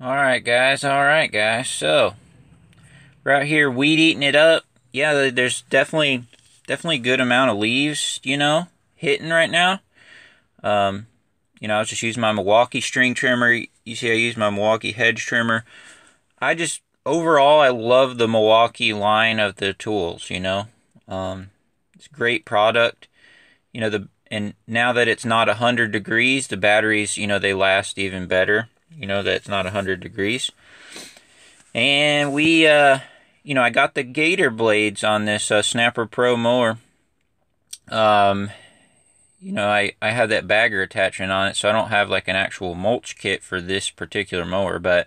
Alright guys, so we're out here weed eating it up. Yeah, there's definitely a good amount of leaves, hitting right now. I was just using my Milwaukee string trimmer. You see I use my Milwaukee hedge trimmer. Overall I love the Milwaukee line of the tools. It's a great product. And now that it's not 100 degrees, the batteries, they last even better. That it's not 100 degrees. And I got the Gator blades on this Snapper Pro mower. I have that bagger attachment on it, so I don't have like an actual mulch kit for this particular mower. But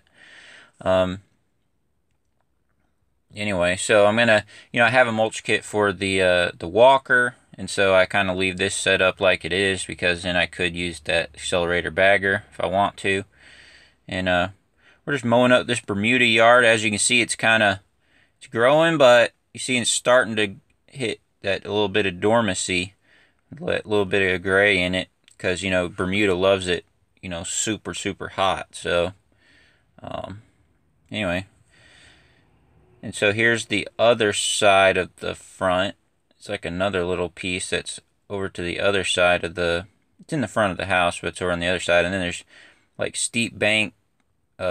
anyway, so I'm gonna, I have a mulch kit for the walker, and so I kind of leave this set up like it is because then I could use that accelerator bagger if I want to. And we're just mowing up this Bermuda yard. As you can see, it's growing, but you see it's starting to hit that little bit of dormancy, that little bit of gray in it, because Bermuda loves it, super super hot. So anyway, and so here's the other side of the front. It's like another little piece that's over to the other side of it's in the front of the house, but it's over on the other side. And then there's like steep bank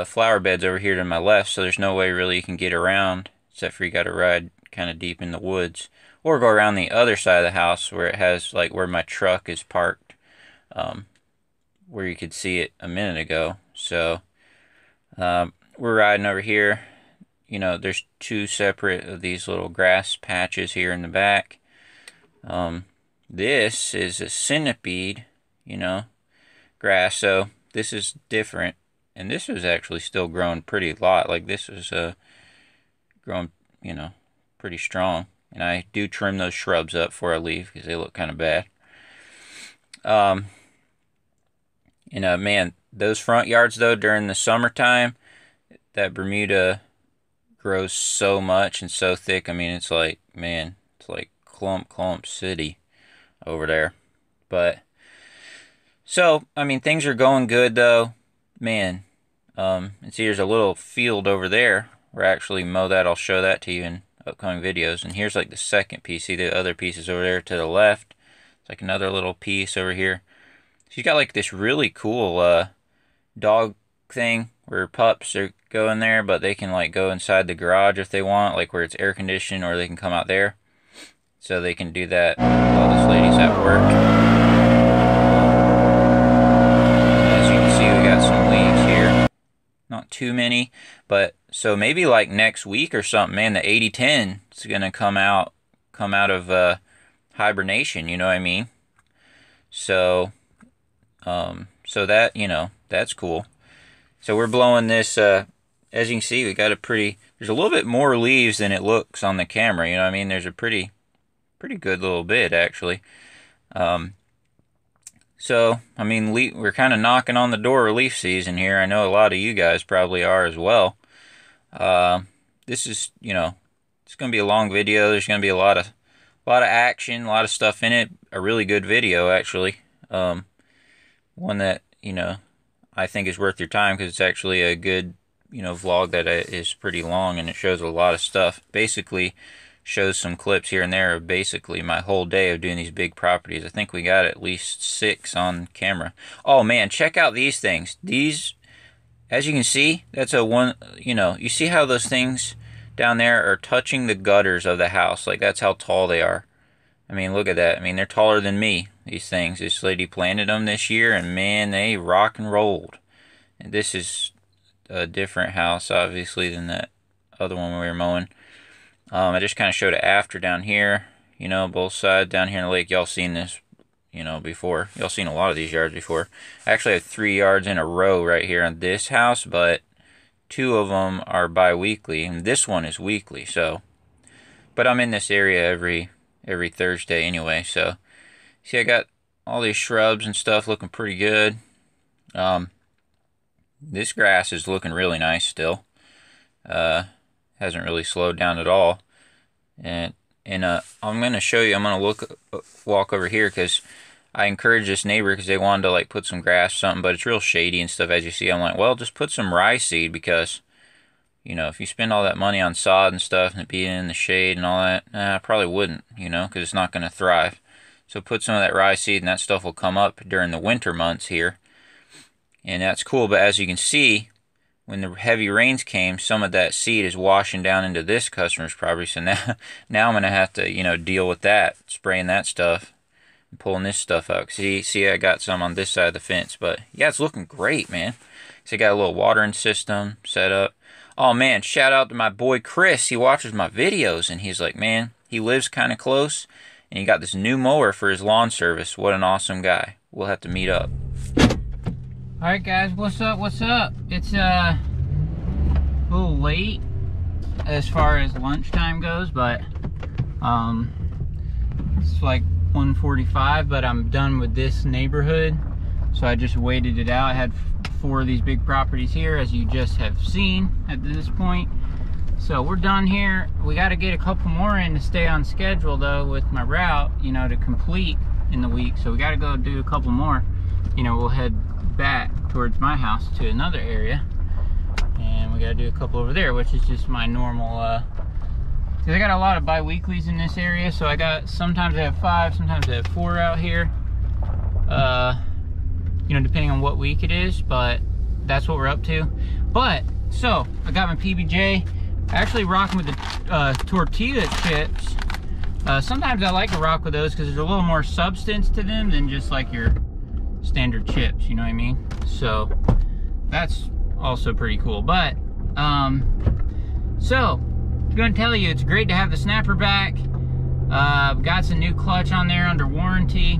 flower beds over here to my left, so there's no way really you can get around, except for you got to ride kind of deep in the woods, or go around the other side of the house where it has like where my truck is parked, where you could see it a minute ago. So we're riding over here. There's two separate of these little grass patches here in the back. This is a centipede, grass, so this is different. And this was actually still growing pretty lot. Like this was growing, pretty strong. And I do trim those shrubs up before I leave because they look kind of bad. Man, those front yards though during the summertime, that Bermuda grows so much and so thick. I mean, it's like, man, it's like clump city over there. But so, I mean, things are going good though. Man, and see there's a little field over there where I actually mow that. I'll show that to you in upcoming videos. And here's like the second piece. See the other pieces over there to the left. It's like another little piece over here. She's got like this really cool dog thing where pups are going there, but they can like go inside the garage if they want, like where it's air conditioned, or they can come out there. So they can do that while this lady's at work. Not too many, but so maybe like next week or something, man, the 8010 is gonna come out of hibernation, you know what I mean? So so that, that's cool. So we're blowing this, as you can see, we got there's a little bit more leaves than it looks on the camera, you know what I mean? There's a pretty good little bit actually. So, I mean, we're kind of knocking on the door of leaf season here. I know a lot of you guys probably are as well. This is, it's going to be a long video. There's going to be a lot of action, a lot of stuff in it. A really good video, actually. One that, I think is worth your time because it's actually a good, vlog that is pretty long and it shows a lot of stuff. Basically, shows some clips here and there of basically my whole day of doing these big properties. I think we got at least 6 on camera. Oh man, check out these things. These, as you can see, that's you see how those things down there are touching the gutters of the house. Like that's how tall they are. I mean, look at that. I mean, they're taller than me, these things. This lady planted them this year and man, they rock and rolled. And this is a different house, obviously, than that other one we were mowing. I just kind of showed it after down here, both sides down here in the lake. Y'all seen this, before. Y'all seen a lot of these yards before. I actually have 3 yards in a row right here on this house, but 2 of them are bi-weekly, and this one is weekly. So, but I'm in this area every Thursday anyway. So, see, I got all these shrubs and stuff looking pretty good. This grass is looking really nice still. Hasn't really slowed down at all. And I'm going to show you, I'm going to walk over here because I encouraged this neighbor because they wanted to like put some grass or something, but it's real shady and stuff, as you see. I'm like, well, just put some rye seed, because, you know, if you spend all that money on sod and stuff and it being in the shade and all that, I probably wouldn't, you know, because it's not going to thrive. So put some of that rye seed and that stuff will come up during the winter months here. And that's cool, but as you can see, when the heavy rains came, some of that seed is washing down into this customer's property. So now I'm going to have to, you know, deal with that, spraying that stuff and pulling this stuff out. See, I got some on this side of the fence. But yeah, it's looking great, man. So I got a little watering system set up. Oh man, shout out to my boy Chris. He watches my videos and he's like, man, he lives kind of close and he got this new mower for his lawn service. What an awesome guy. We'll have to meet up. Alright guys, what's up, It's a little late as far as lunchtime goes, but it's like 1:45, but I'm done with this neighborhood, so I just waited it out. I had 4 of these big properties here, as you just have seen at this point. So we're done here. We got to get a couple more in to stay on schedule though with my route, you know, to complete in the week. So we got to go do a couple more. You know, we'll head back towards my house to another area, and we got to do a couple over there, which is just my normal because I got a lot of bi-weeklies in this area. So I got, sometimes I have 5, sometimes I have 4 out here, you know, depending on what week it is, but that's what we're up to. But so I got my PBJ, actually rocking with the tortilla chips. Sometimes I like to rock with those because there's a little more substance to them than just like your standard chips, you know what I mean? So that's also pretty cool. But so I'm gonna tell you, it's great to have the snapper back. Got some new clutch on there under warranty.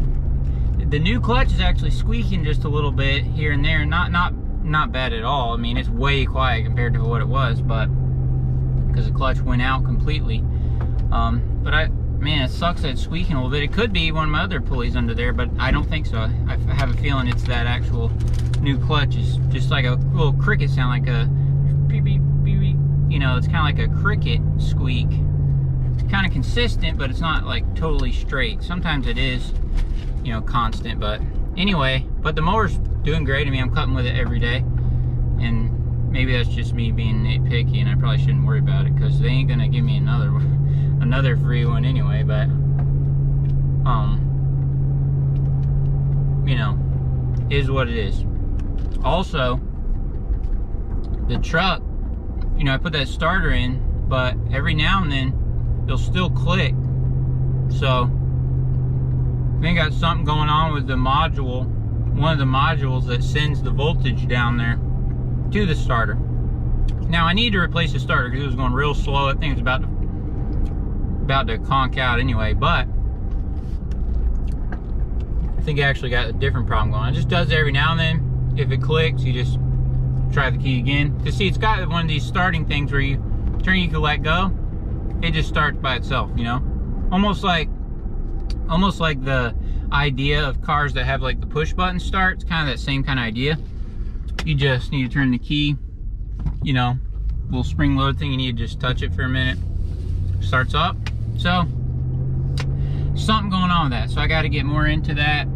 The new clutch is actually squeaking just a little bit here and there. Not bad at all. I mean, it's way quiet compared to what it was, but because the clutch went out completely. But man, it sucks that it's squeaking a little bit. It could be one of my other pulleys under there, but I don't think so. I have a feeling it's that actual new clutch is just like a little cricket sound, like a beep, beep, beep, beep. You know, it's kind of like a cricket squeak. It's kind of consistent, but it's not like totally straight. Sometimes it is, you know, constant. But anyway, but the mower's doing great. I mean, I'm cutting with it every day, and maybe that's just me being nitpicky, and I probably shouldn't worry about it because they ain't gonna give me another free one anyway. But you know, is what it is. Also, the truck, you know, I put that starter in, but every now and then it'll still click. So I think got something going on with the module, one of the modules that sends the voltage down there to the starter. Now I need to replace the starter because it was going real slow. I think it's about to conk out anyway, but I think it actually got a different problem going on. It just does it every now and then. If it clicks, you just try the key again. To see, it's got one of these starting things where you turn, you can let go, it just starts by itself, you know? Almost like the idea of cars that have like the push button start. It's kind of that same kind of idea. You just need to turn the key, you know, little spring load thing, you need to just touch it for a minute, starts up. So something going on with that, so I got to get more into that,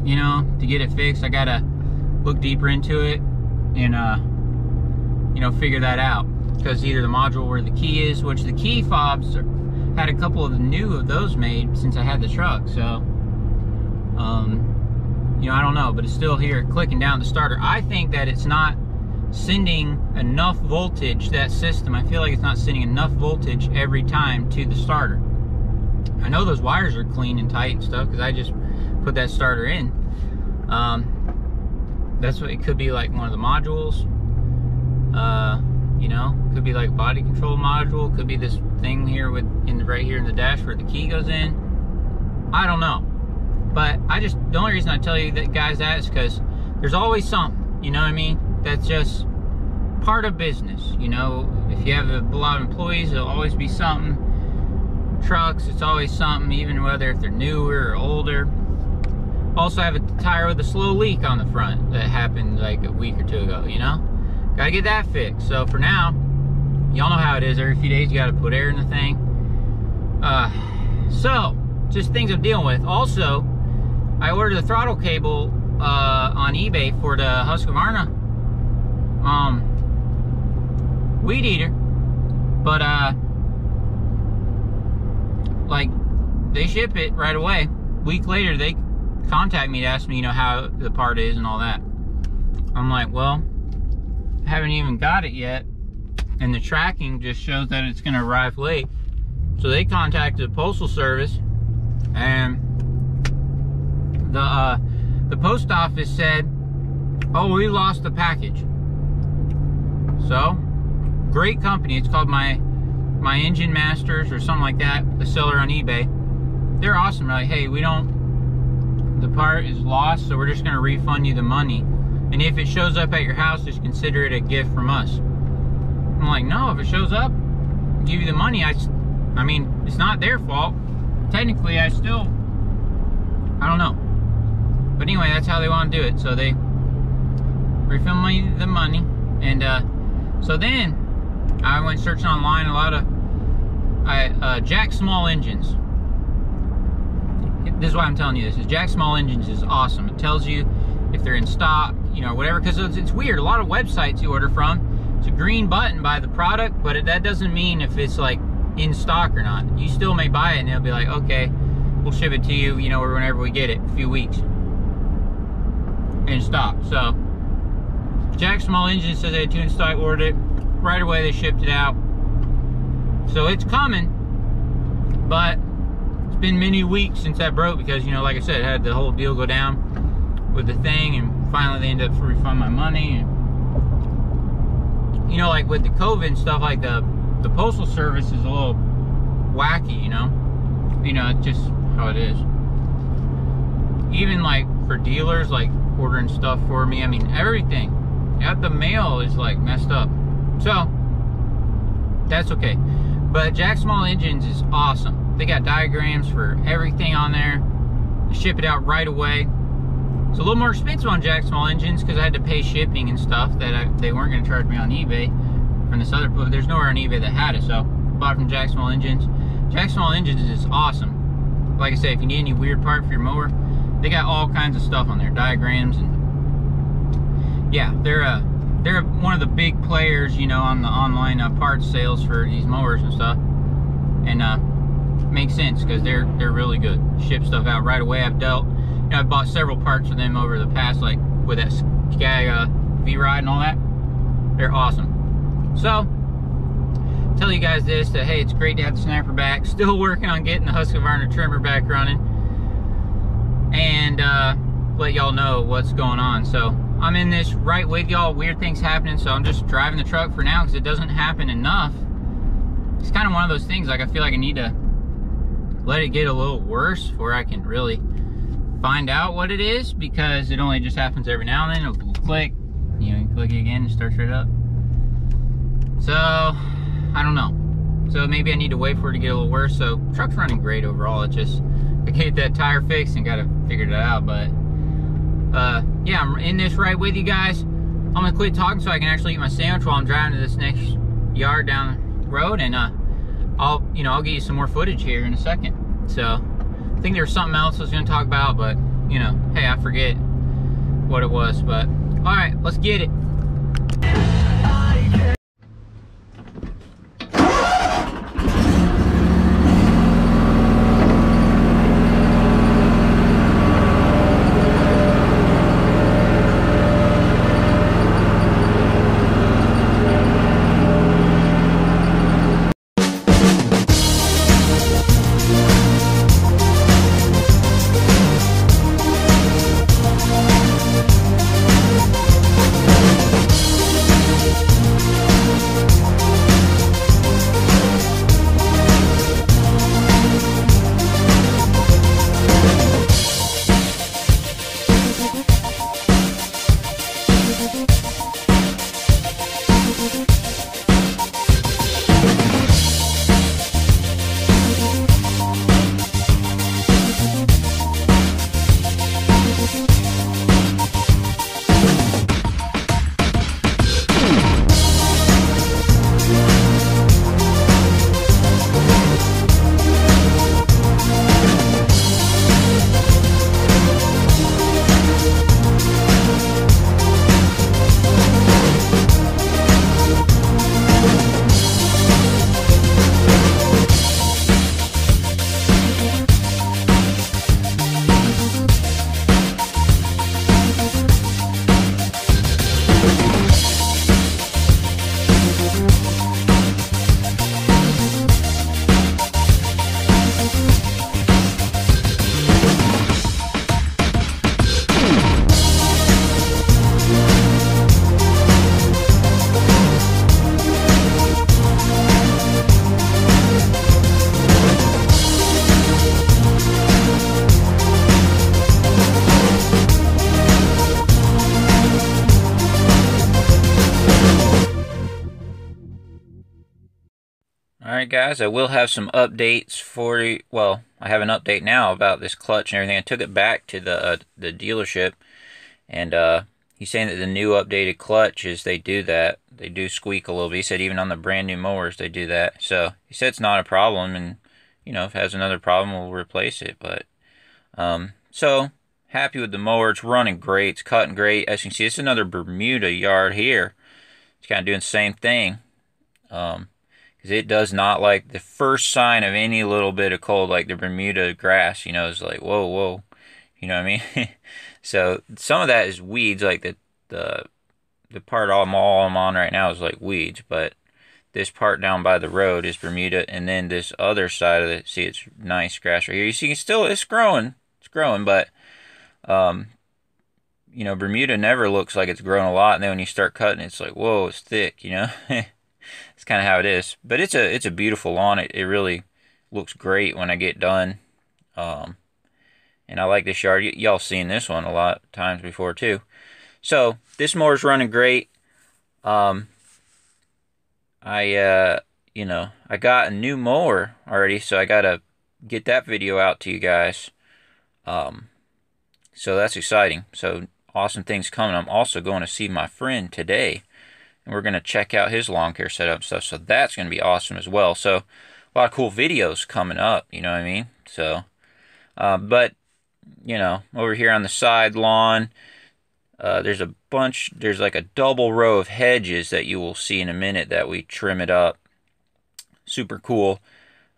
you know, to get it fixed. I got to look deeper into it and you know, figure that out, because either the module where the key is, which the key fobs had a couple of the new of those made since I had the truck, so you know, I don't know, but it's still here clicking down the starter. I think that it's not sending enough voltage, that system. I feel like it's not sending enough voltage every time to the starter. I know those wires are clean and tight and stuff because I just put that starter in. That's what it could be, like one of the modules. You know, could be like body control module, could be this thing here with right here in the dash where the key goes in. I don't know, but the only reason I tell you that, guys, that is because there's always something, you know what I mean? That's just part of business, you know. If you have a lot of employees, there'll always be something. Trucks, it's always something, even whether if they're newer or older. Also, I have a tire with a slow leak on the front that happened like a week or 2 ago, you know? Gotta get that fixed. So for now, y'all know how it is. Every few days you gotta put air in the thing. So, just things I'm dealing with. Also, I ordered the throttle cable on eBay for the Husqvarna weed eater, but like, they ship it right away. Week later, they contact me to ask me, you know, how the part is and all that. I'm like, well, I haven't even got it yet, and the tracking just shows that it's gonna arrive late. So they contacted the postal service, and the post office said, oh, we lost the package. So, great company. It's called my Engine Masters or something like that, the seller on eBay. They're awesome. They're like, hey, the part is lost, so we're just gonna refund you the money. And if it shows up at your house, just consider it a gift from us. I'm like, no, if it shows up, I'll give you the money. I mean, it's not their fault. Technically, I don't know. But anyway, that's how they want to do it. So they refund me the money. And so then I went searching online, a lot of Jack Small Engines. This is why I'm telling you this. Is Jack Small Engines is awesome. It tells you if they're in stock, you know, whatever. Because it's weird. A lot of websites you order from, it's a green button by the product, but that doesn't mean if it's like in stock or not. You still may buy it and they'll be like, okay, we'll ship it to you, you know, whenever we get it, a few weeks in stock. So Jack Small Engine says they had 2 in stock, ordered it right away, they shipped it out. So it's coming, but it's been many weeks since that broke because, you know, like I said, I had the whole deal go down with the thing, and finally they ended up refunding my money. And, you know, like with the COVID and stuff, like the postal service is a little wacky, you know, it's just how it is. Even like for dealers, like ordering stuff for me, I mean, everything at the mail is like messed up. So that's okay. But Jack Small Engines is awesome. They got diagrams for everything on there. They ship it out right away. It's a little more expensive on Jack Small Engines because I had to pay shipping and stuff that they weren't going to charge me on eBay from this other, but there's nowhere on eBay that had it, so bought it from Jack Small Engines. Jack Small Engines is awesome. Like I say, if you need any weird part for your mower, they got all kinds of stuff on there, diagrams, and yeah, they're one of the big players, you know, on the online parts sales for these mowers and stuff, and makes sense because they're really good. Ship stuff out right away. I've bought several parts from them over the past, like with that Scag vride and all that. They're awesome. So, tell you guys this, that hey, it's great to have the snapper back. Still working on getting the Husqvarna trimmer back running, and let y'all know what's going on. So I'm in this right with y'all. Weird things happening, so I'm just driving the truck for now because it doesn't happen enough. It's kind of one of those things, like I feel like I need to let it get a little worse before I can really find out what it is, because it only just happens every now and then. It'll click, you know, you click it again and starts right up. So I don't know. So maybe I need to wait for it to get a little worse. So truck's running great overall. It's just I get that tire fixed and gotta figure it out. But yeah, I'm in this right with you guys. I'm gonna quit talking so I can actually eat my sandwich while I'm driving to this next yard down the road, and I'll get you some more footage here in a second. So I think there was something else I was gonna talk about, but you know, hey, I forget what it was. But all right, let's get it. Alright guys, I will have some updates for you. Well, I have an update now about this clutch and everything. I took it back to the dealership, and he's saying that the new updated clutch is they do that. They do squeak a little bit. He said even on the brand new mowers they do that. So he said it's not a problem, and you know, if it has another problem we'll replace it. But so happy with the mower. It's running great. It's cutting great. As you can see, it's another Bermuda yard here. It's kind of doing the same thing. Because it does not like the first sign of any little bit of cold, like the Bermuda grass, you know, is like, whoa, whoa, you know what I mean? So some of that is weeds, like the part I'm on right now is like weeds, but this part down by the road is Bermuda, and then this other side of it, see, it's nice grass right here. You see, it's growing, but you know, Bermuda never looks like it's grown a lot, and then when you start cutting, it's like, whoa, it's thick, you know. It's kind of how it is, but it's a beautiful lawn. It really looks great when I get done, and I like this yard. Y'all seen this one a lot of times before too. So this mower's running great. You know, I got a new mower already, so I gotta get that video out to you guys. So that's exciting. So awesome things coming. I'm also going to see my friend today, and we're going to check out his lawn care setup and stuff. So that's going to be awesome as well. So a lot of cool videos coming up, you know what I mean? So, but, you know, over here on the side lawn, there's like a double row of hedges that you will see in a minute that we trim it up. Super cool.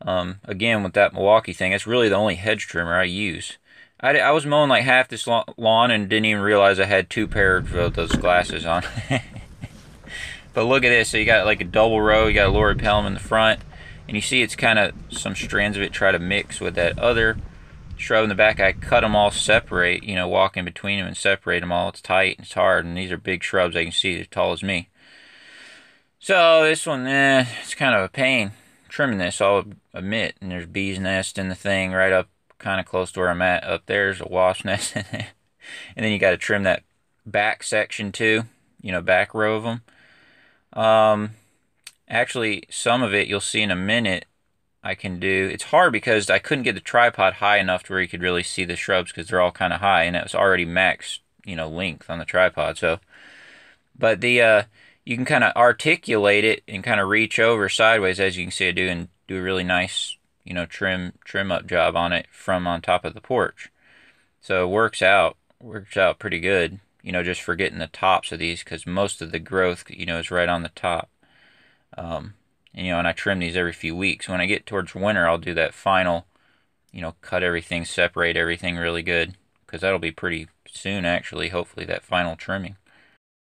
Again, with that Milwaukee thing, it's really the only hedge trimmer I use. I was mowing like half this lawn and didn't even realize I had two pairs of those glasses on. But look at this. So you got like a double row. You got a Lord Pelham in the front, and you see it's kind of some strands of it try to mix with that other shrub in the back. I cut them all separate, you know, walk in between them and separate them all. It's tight and it's hard, and these are big shrubs. I can see they're as tall as me. So this one, it's kind of a pain trimming this, I'll admit. And there's bees nest in the thing right up kind of close to where I'm at. Up there's a wasp nest. And then you got to trim that back section too, you know, back row of them. Actually, some of it you'll see in a minute I can do. It's hard because I couldn't get the tripod high enough to where you could really see the shrubs because they're all kind of high, and it was already max, you know, length on the tripod. So, but the you can kind of articulate it and kind of reach over sideways, as you can see I do, and do a really nice, you know, trim up job on it from on top of the porch. So it works out pretty good, you know, just for getting the tops of these, because most of the growth, you know, is right on the top. And, you know, and I trim these every few weeks. When I get towards winter, I'll do that final, you know, cut everything, separate everything really good, because that'll be pretty soon, actually, hopefully, that final trimming.